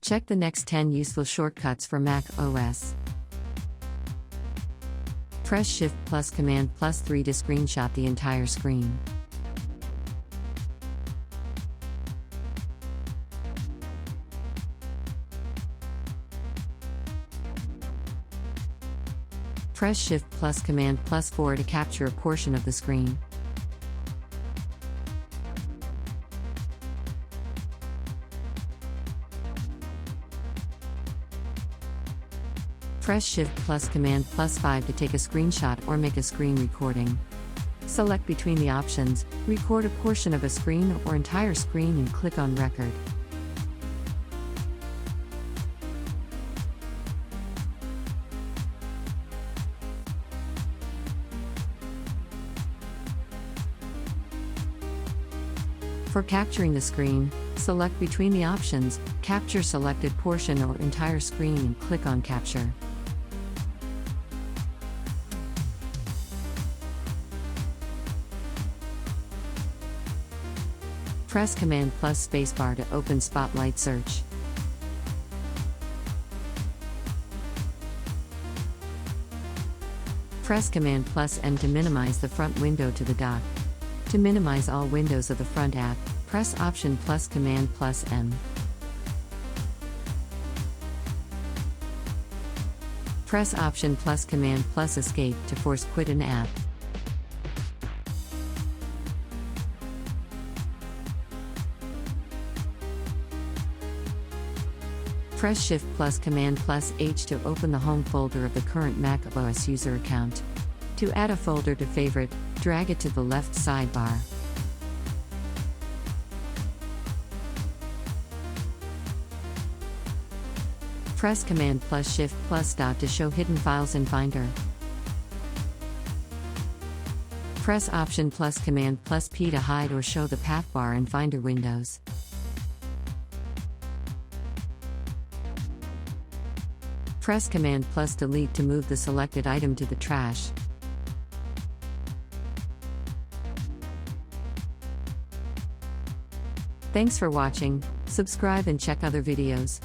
Check the next 10 useful shortcuts for Mac OS. Press Shift plus Command plus 3 to screenshot the entire screen. Press Shift plus Command plus 4 to capture a portion of the screen. Press Shift plus Command plus 5 to take a screenshot or make a screen recording. Select between the options, record a portion of a screen or entire screen and click on Record. For capturing the screen, select between the options, capture selected portion or entire screen and click on Capture. Press Command plus Spacebar to open Spotlight Search. Press Command plus N to minimize the front window to the dock. To minimize all windows of the front app, press Option plus Command plus M. Press Option plus Command plus Escape to force quit an app. Press Shift plus Command plus H to open the home folder of the current macOS user account. To add a folder to favorite, drag it to the left sidebar. Press Command plus Shift plus dot to show hidden files in Finder. Press Option plus Command plus P to hide or show the path bar in Finder windows. Press Command plus Delete to move the selected item to the trash. Thanks for watching. Subscribe and check other videos.